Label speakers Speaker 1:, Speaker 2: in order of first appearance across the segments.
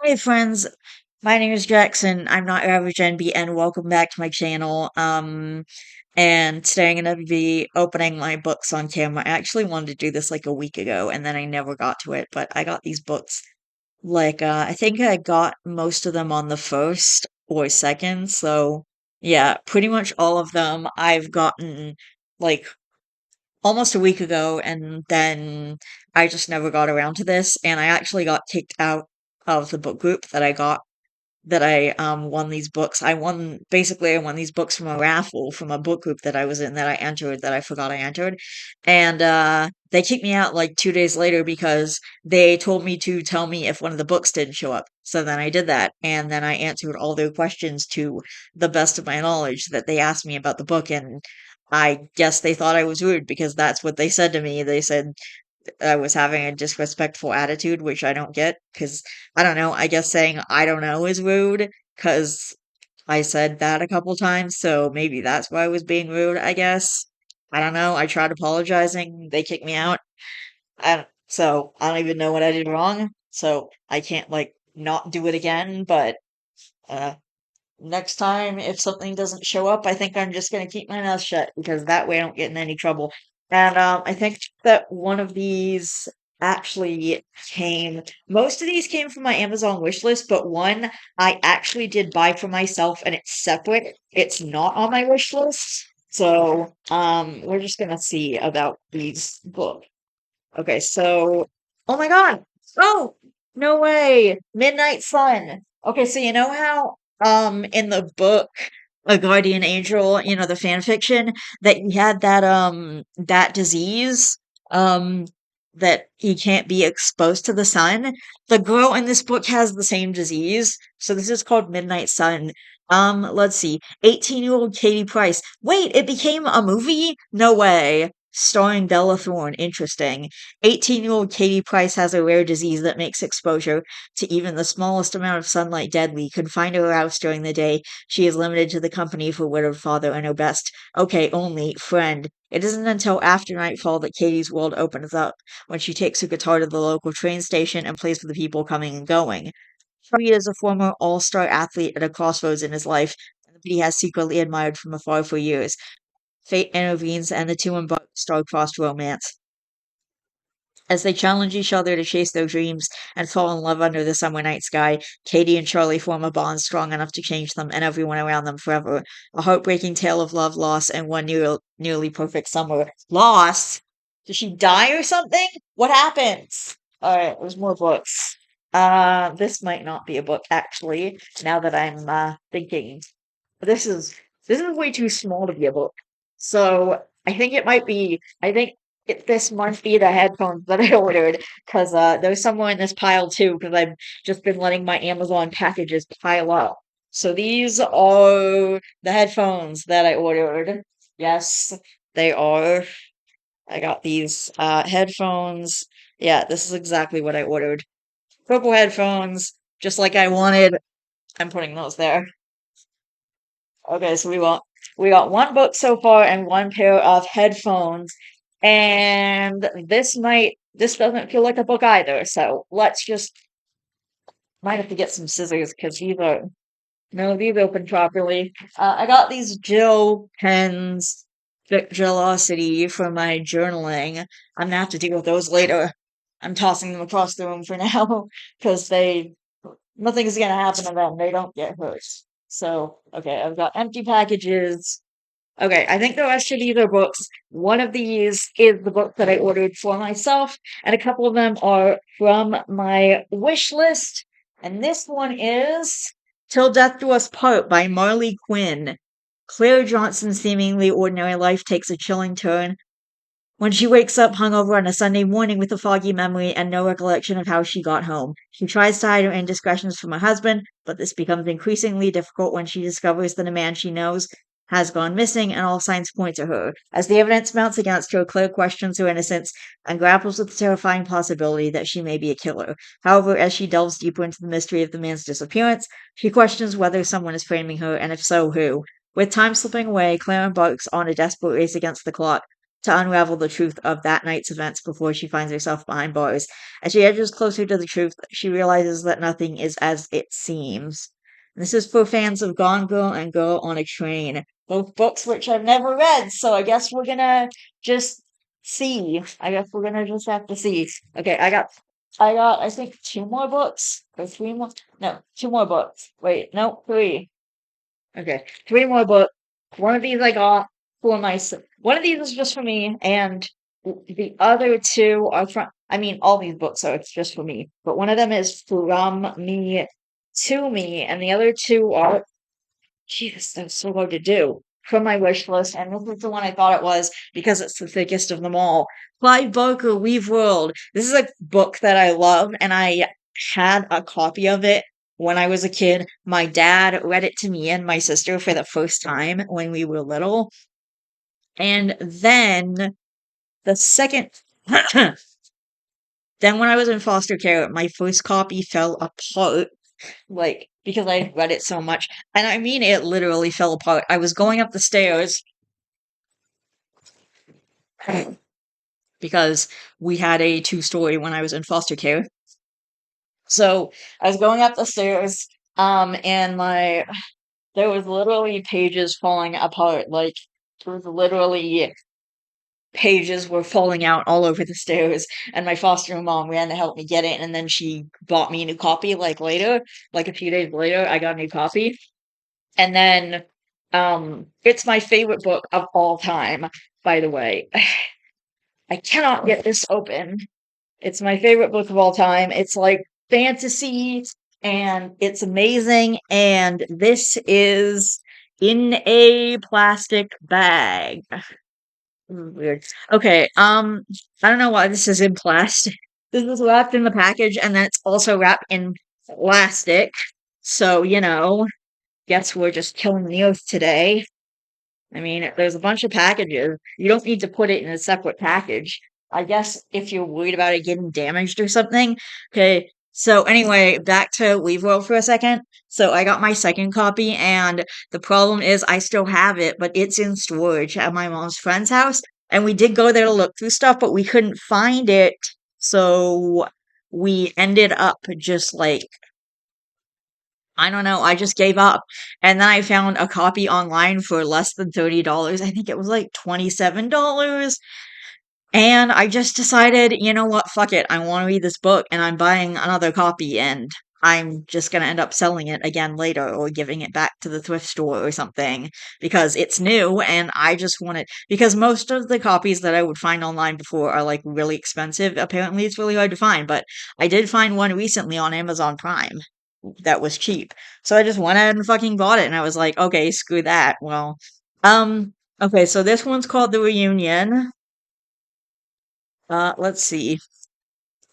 Speaker 1: Hey friends, my name is Jackson. I'm not your average NB, and welcome back to my channel. And today I'm gonna be opening my books on camera. I actually wanted to do this like a week ago, and then I never got to it. But I got these books I think I got most of them on the first or second. So yeah, pretty much all of them I've gotten like almost a week ago, and then I just never got around to this. And I actually got kicked out of the book group that I won these books. I won these books from a raffle from a book group that I was in that I entered that I forgot I entered. And they kicked me out like 2 days later because they told me to tell me if one of the books didn't show up. So then I did that, and then I answered all their questions to the best of my knowledge that they asked me about the book. And I guess they thought I was rude because that's what they said to me. They said I was having a disrespectful attitude, which I don't get because I don't know. I guess saying I don't know is rude because I said that a couple times, so maybe that's why I was being rude, I guess. I don't know. I tried apologizing. They kicked me out. So I don't even know what I did wrong. So I can't like not do it again, but uh next time, if something doesn't show up, I think I'm just gonna keep my mouth shut because that way I don't get in any trouble. And I think that one of these actually most of these came from my Amazon wish list, but one I actually did buy for myself and it's separate. It's not on my wish list. So, we're just gonna see about these books. Okay, so, oh my God. Oh, no way. Midnight Sun. Okay, so you know how, in the book, A Guardian Angel, the fan fiction, that he had that disease, um, that he can't be exposed to the sun? The girl in this book has the same disease. So this is called Midnight Sun. Let's see. 18-year-old Katie Price. Wait, it became a movie? No way. Starring Bella Thorne. Interesting. 18-year-old Katie Price has a rare disease that makes exposure to even the smallest amount of sunlight deadly. Confined to her house during the day, she is limited to the company of her widowed father and her best, okay, only friend. It isn't until after nightfall that Katie's world opens up, when she takes her guitar to the local train station and plays for the people coming and going. Freed is a former all-star athlete at a crossroads in his life, that he has secretly admired from afar for years. Fate intervenes, and the two embark on a star-crossed romance. As they challenge each other to chase their dreams and fall in love under the summer night sky, Katie and Charlie form a bond strong enough to change them and everyone around them forever. A heartbreaking tale of love, loss, and one nearly perfect summer. Loss? Did she die or something? What happens? Alright, there's more books. This might not be a book, actually, now that I'm thinking. This is this is way too small to be a book. So I think this might be the headphones that I ordered because there's somewhere in this pile too because I've just been letting my Amazon packages pile up. So these are the headphones that I ordered. Yes, they are. I got these headphones. Yeah, this is exactly what I ordered. Purple headphones, just like I wanted. I'm putting those there. Okay, so we got one book so far and one pair of headphones. And this doesn't feel like a book either. So let's just might have to get some scissors because these are no, these open properly. I got these Jill pens, Gelosity for my journaling. I'm gonna have to deal with those later. I'm tossing them across the room for now because nothing's gonna happen to them. They don't get hurt. So, okay, I've got empty packages. Okay, I think the rest of these are books. One of these is the book that I ordered for myself, and a couple of them are from my wish list. And this one is Till Death Do Us Part by Marley Quinn. Claire Johnson's seemingly ordinary life takes a chilling turn when she wakes up hungover on a Sunday morning with a foggy memory and no recollection of how she got home. She tries to hide her indiscretions from her husband, but this becomes increasingly difficult when she discovers that a man she knows has gone missing and all signs point to her. As the evidence mounts against her, Claire questions her innocence and grapples with the terrifying possibility that she may be a killer. However, as she delves deeper into the mystery of the man's disappearance, she questions whether someone is framing her, and if so, who. With time slipping away, Claire embarks on a desperate race against the clock to unravel the truth of that night's events before she finds herself behind bars. As she edges closer to the truth, she realizes that nothing is as it seems. This is for fans of Gone Girl and Girl on a Train, both books which I've never read, so I guess we're gonna just see. I guess we're gonna just have to see. Okay, I got I think two more books or three more. No, two more books. Wait, no, three. Okay, three more books. One of these I got for myself. One of these is just for me, and the other two are from. I mean, all these books are just for me, but one of them is from me to me, and the other two are. Jesus, that's so hard to do. From my wish list, and this is the one I thought it was because it's the thickest of them all. Clive Barker, Weave World. This is a book that I love, and I had a copy of it when I was a kid. My dad read it to me and my sister for the first time when we were little. And then the second, then when I was in foster care, my first copy fell apart, like, because I read it so much. And I mean, it literally fell apart. I was going up the stairs because we had a two-story when I was in foster care. So I was going up the stairs, and there was literally pages falling apart. Like, there was literally pages were falling out all over the stairs, and my foster mom ran to help me get it, and then she bought me a new copy, like, later, like, a few days later, I got a new copy. And then, it's my favorite book of all time, by the way. I cannot get this open. It's my favorite book of all time. It's like fantasy and it's amazing. And this is In a Plastic Bag. Weird. Okay, I don't know why this is in plastic. This was wrapped in the package and then it's also wrapped in plastic. So, guess we're just killing the earth today. I mean, there's a bunch of packages. You don't need to put it in a separate package. I guess if you're worried about it getting damaged or something. Okay, so anyway, back to Leave World for a second. So I got my second copy, and the problem is I still have it, but it's in storage at my mom's friend's house. And we did go there to look through stuff, but we couldn't find it. So we ended up just like I don't know, I just gave up. And then I found a copy online for less than $30. I think it was like $27. And I just decided, you know what, fuck it. I want to read this book and I'm buying another copy and I'm just going to end up selling it again later or giving it back to the thrift store or something because it's new and I just want it. Because most of the copies that I would find online before are like really expensive. Apparently, it's really hard to find, but I did find one recently on Amazon Prime that was cheap. So I just went ahead and fucking bought it and I was like, okay, screw that. Well, okay, so this one's called The Reunion. Let's see.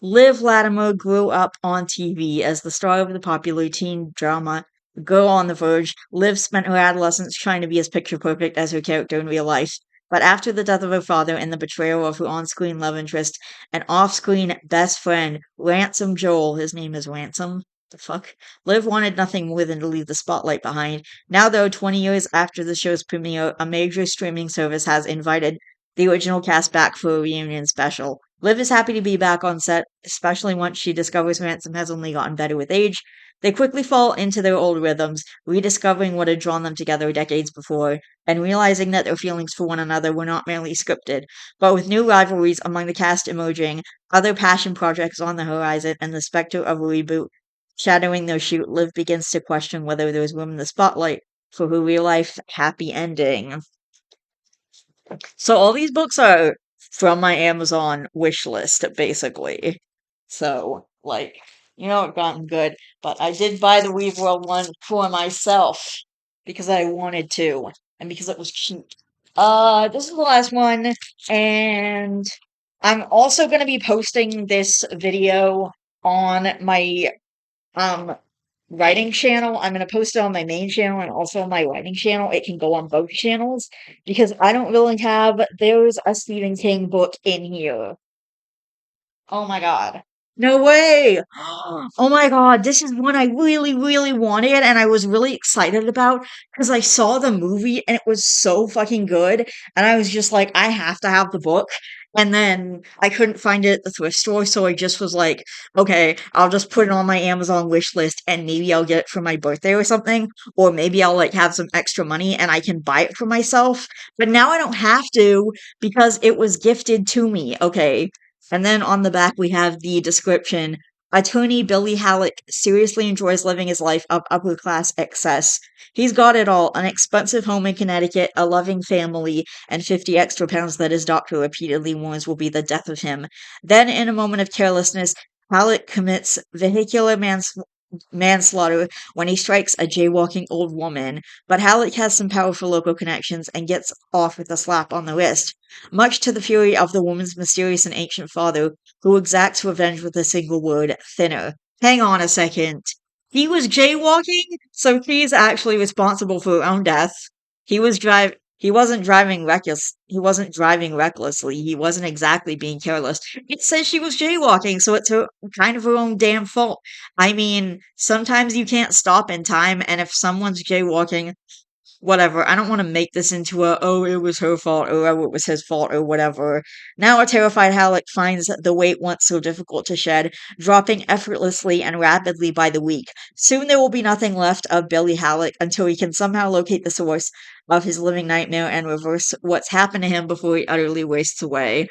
Speaker 1: Liv Latimer grew up on TV as the star of the popular teen drama Girl on the Verge. Liv spent her adolescence trying to be as picture perfect as her character in real life. But after the death of her father and the betrayal of her on screen love interest and off screen best friend, Ransom Joel, his name is Ransom, the fuck? Liv wanted nothing more than to leave the spotlight behind. Now, though, 20 years after the show's premiere, a major streaming service has invited the original cast back for a reunion special. Liv is happy to be back on set, especially once she discovers Ransom has only gotten better with age. They quickly fall into their old rhythms, rediscovering what had drawn them together decades before, and realizing that their feelings for one another were not merely scripted. But with new rivalries among the cast emerging, other passion projects on the horizon, and the specter of a reboot shadowing their shoot, Liv begins to question whether there's room in the spotlight for her real life happy ending. So all these books are from my Amazon wish list, basically. So, like, it gotten good. But I did buy the Weave World one for myself because I wanted to and because it was cheap. This is the last one, and I'm also gonna be posting this video on my um writing channel. I'm going to post it on my main channel and also on my writing channel. It can go on both channels because I don't really have, there's a Stephen King book in here. Oh my God. No way! Oh my god, this is one I really, really wanted and I was really excited about because I saw the movie and it was so fucking good. And I was just like, I have to have the book. And then I couldn't find it at the thrift store, so I just was like, okay, I'll just put it on my Amazon wish list and maybe I'll get it for my birthday or something. Or maybe I'll like have some extra money and I can buy it for myself. But now I don't have to because it was gifted to me. Okay. And then on the back, we have the description. Attorney Billy Halleck seriously enjoys living his life of upper class excess. He's got it all, an expensive home in Connecticut, a loving family, and 50 extra pounds that his doctor repeatedly warns will be the death of him. Then, in a moment of carelessness, Halleck commits vehicular manslaughter when he strikes a jaywalking old woman, but Halleck has some powerful local connections and gets off with a slap on the wrist, much to the fury of the woman's mysterious and ancient father, who exacts revenge with a single word, thinner. Hang on a second. He was jaywalking, so he's actually responsible for her own death. He wasn't driving recklessly. He wasn't exactly being careless. It says she was jaywalking, so it's kind of her own damn fault. I mean, sometimes you can't stop in time, and if someone's jaywalking, whatever. I don't want to make this into a, oh, it was her fault, or oh, it was his fault, or whatever. Now a terrified Halleck finds the weight once so difficult to shed, dropping effortlessly and rapidly by the week. Soon there will be nothing left of Billy Halleck until he can somehow locate the source of his living nightmare and reverse what's happened to him before he utterly wastes away.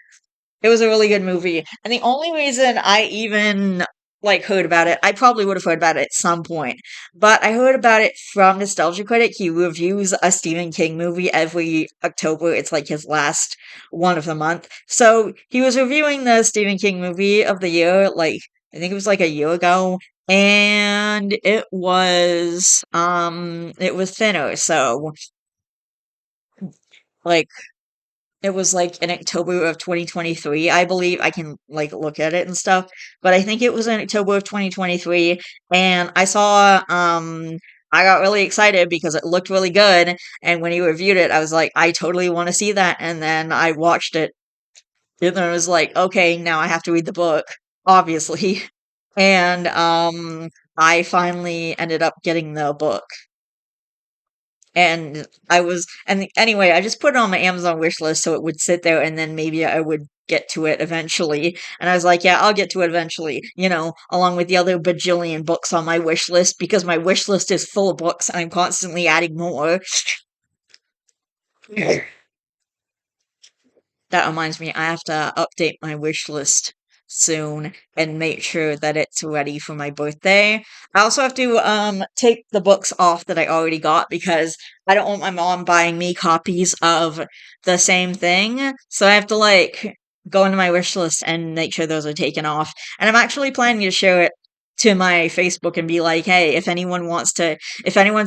Speaker 1: It was a really good movie. And the only reason I even like heard about it, I probably would have heard about it at some point, but I heard about it from Nostalgia Critic. He reviews a Stephen King movie every October. It's like his last one of the month. So he was reviewing the Stephen King movie of the year, like I think it was like a year ago, and it was Thinner. So like it was, like, in October of 2023, I believe. I can, like, look at it and stuff, but I think it was in October of 2023, and I got really excited because it looked really good, and when he reviewed it, I was like, "I totally wanna see that," and then I watched it, and then I was like, "Okay, now I have to read the book, obviously," and, I finally ended up getting the book. And anyway, I just put it on my Amazon wish list so it would sit there and then maybe I would get to it eventually. And I was like, yeah, I'll get to it eventually, along with the other bajillion books on my wish list because my wish list is full of books and I'm constantly adding more. That reminds me, I have to update my wish list soon and make sure that it's ready for my birthday. I also have to take the books off that I already got because I don't want my mom buying me copies of the same thing. So I have to like go into my wish list and make sure those are taken off. And I'm actually planning to share it to my Facebook and be like, hey, if anyone's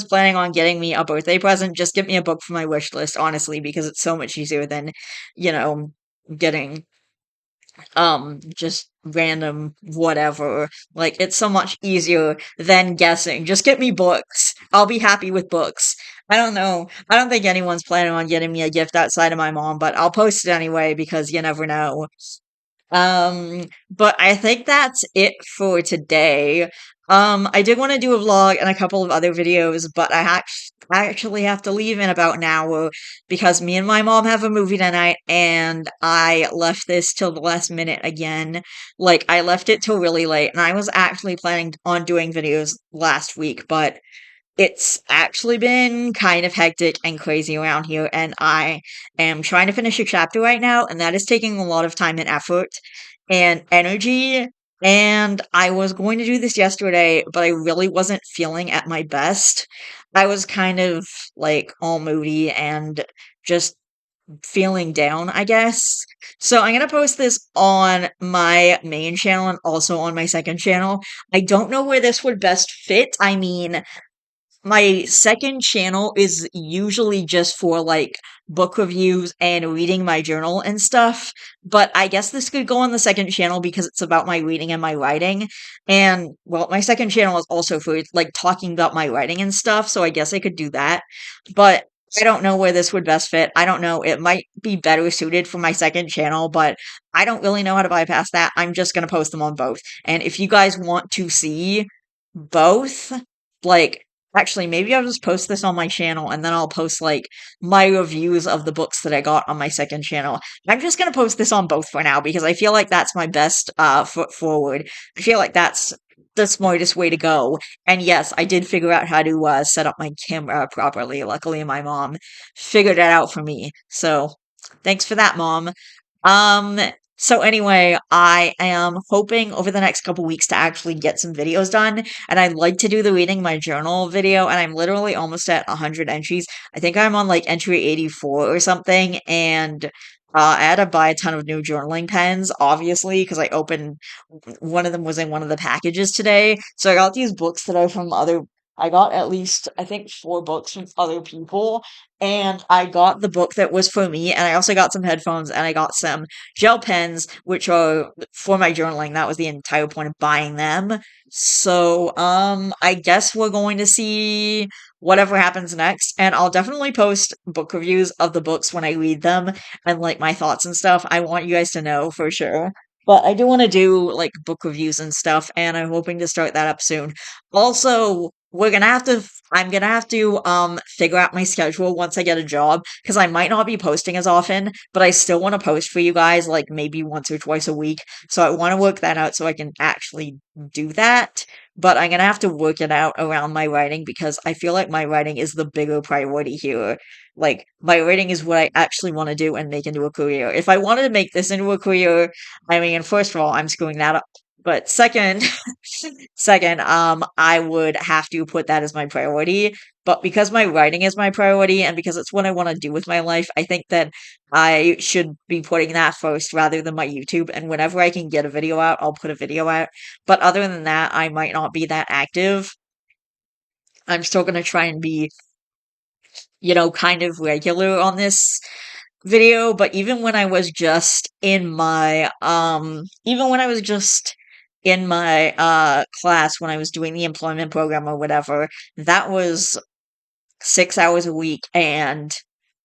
Speaker 1: planning on getting me a birthday present, just get me a book for my wish list, honestly, because it's so much easier than, you know, getting just random whatever. Like it's so much easier than guessing. Just get me books. I'll be happy with books. I don't know. I don't think anyone's planning on getting me a gift outside of my mom, but I'll post it anyway because you never know. But I think that's it for today. I did want to do a vlog and a couple of other videos, but I actually have to leave in about an hour because me and my mom have a movie tonight and I left this till the last minute again. Like, I left it till really late and I was actually planning on doing videos last week, but it's actually been kind of hectic and crazy around here, and I am trying to finish a chapter right now, and that is taking a lot of time and effort and energy. And I was going to do this yesterday, but I really wasn't feeling at my best. I was kind of like all moody and just feeling down, I guess. So I'm gonna post this on my main channel and also on my second channel. I don't know where this would best fit. I mean, my second channel is usually just for like book reviews and reading my journal and stuff, but I guess this could go on the second channel because it's about my reading and my writing. And well, my second channel is also for like talking about my writing and stuff, so I guess I could do that. But I don't know where this would best fit. I don't know. It might be better suited for my second channel, but I don't really know how to bypass that. I'm just going to post them on both. And if you guys want to see both, like, actually, maybe I'll just post this on my channel and then I'll post, like, my reviews of the books that I got on my second channel. I'm just going to post this on both for now because I feel like that's my best foot forward. I feel like that's the smartest way to go. And yes, I did figure out how to set up my camera properly. Luckily, my mom figured it out for me. So, thanks for that, mom. Um, so anyway, I am hoping over the next couple weeks to actually get some videos done, and I'd like to do the reading my journal video, and I'm literally almost at 100 entries. I think I'm on like entry 84 or something, and I had to buy a ton of new journaling pens, obviously, because I opened one of them was in one of the packages today. So I got these books that are from other. I got at least I think 4 books from other people, and I got the book that was for me, and I also got some headphones, and I got some gel pens, which are for my journaling. That was the entire point of buying them. So, I guess we're going to see whatever happens next, and I'll definitely post book reviews of the books when I read them and like my thoughts and stuff. I want you guys to know for sure. But I do want to do like book reviews and stuff, and I'm hoping to start that up soon. Also, I'm gonna have to figure out my schedule once I get a job because I might not be posting as often, but I still want to post for you guys like maybe once or twice a week. So I want to work that out so I can actually do that. But I'm gonna have to work it out around my writing because I feel like my writing is the bigger priority here. Like my writing is what I actually want to do and make into a career. If I wanted to make this into a career, I mean, first of all, I'm screwing that up. But second, second, I would have to put that as my priority. But because my writing is my priority and because it's what I want to do with my life, I think that I should be putting that first rather than my YouTube. And whenever I can get a video out, I'll put a video out. But other than that, I might not be that active. I'm still going to try and be, kind of regular on this video, but even when I was just in my class when I was doing the employment program or whatever, that was 6 hours a week, and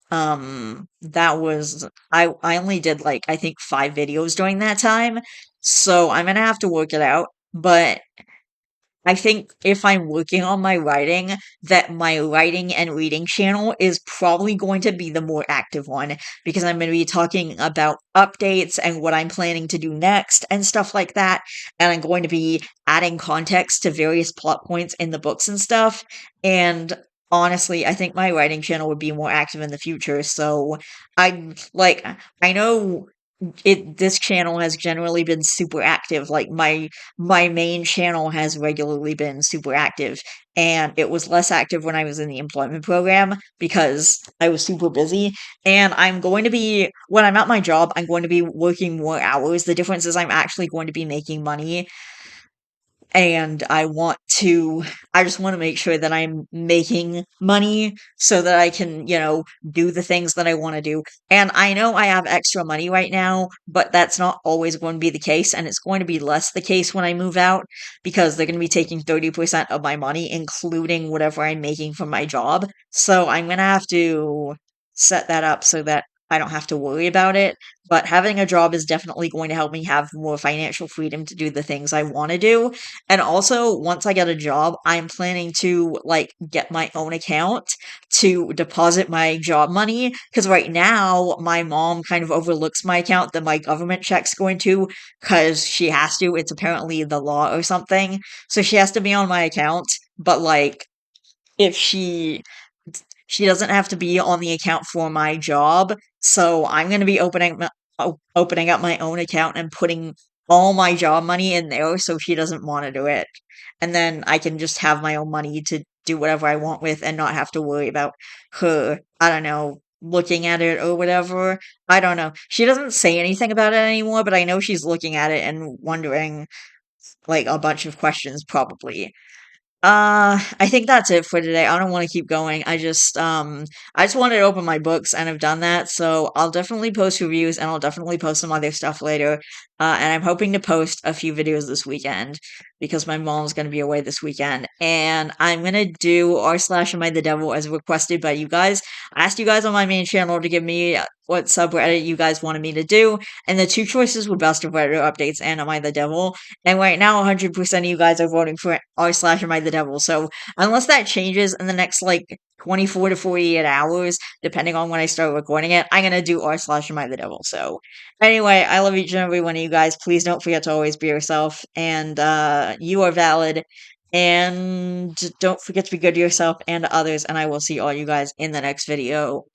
Speaker 1: that was I only did like I think 5 videos during that time. So I'm gonna have to work it out. But I think if I'm working on my writing, that my writing and reading channel is probably going to be the more active one because I'm going to be talking about updates and what I'm planning to do next and stuff like that. And I'm going to be adding context to various plot points in the books and stuff. And honestly, I think my writing channel would be more active in the future. So I know this channel has generally been super active. Like my main channel has regularly been super active, and it was less active when I was in the employment program because I was super busy. And when I'm at my job, I'm going to be working more hours. The difference is I'm actually going to be making money, and I just want to make sure that I'm making money so that I can, do the things that I want to do. And I know I have extra money right now, but that's not always going to be the case, and it's going to be less the case when I move out because they're going to be taking 30% of my money, including whatever I'm making from my job. So I'm going to have to set that up so that I don't have to worry about it. But having a job is definitely going to help me have more financial freedom to do the things I want to do. And also, once I get a job, I'm planning to like get my own account to deposit my job money. Because right now, my mom kind of overlooks my account that my government check's going to, because she has to. It's apparently the law or something. So she has to be on my account. But like, if she doesn't have to be on the account for my job, so I'm going to be opening up my own account and putting all my job money in there so she doesn't want to do it. And then I can just have my own money to do whatever I want with and not have to worry about her, I don't know, looking at it or whatever. I don't know. She doesn't say anything about it anymore, but I know she's looking at it and wondering like a bunch of questions probably. I think that's it for today. I don't want to keep going. I just wanted to open my books and I've done that. So I'll definitely post reviews and I'll definitely post some other stuff later. and I'm hoping to post a few videos this weekend because my mom's gonna be away this weekend, and I'm gonna do r slash am I the devil as requested by you guys. I asked you guys on my main channel to give me what subreddit you guys wanted me to do, and the two choices were best of Reddit updates and am I the devil. And right now, 100% of you guys are voting for r slash am I the devil. So unless that changes in the next like 24 to 48 hours, depending on when I start recording it, I'm gonna do r slash am I the devil. So anyway, I love each and every one of you guys. Please don't forget to always be yourself, and you are valid. And don't forget to be good to yourself and to others. And I will see all you guys in the next video.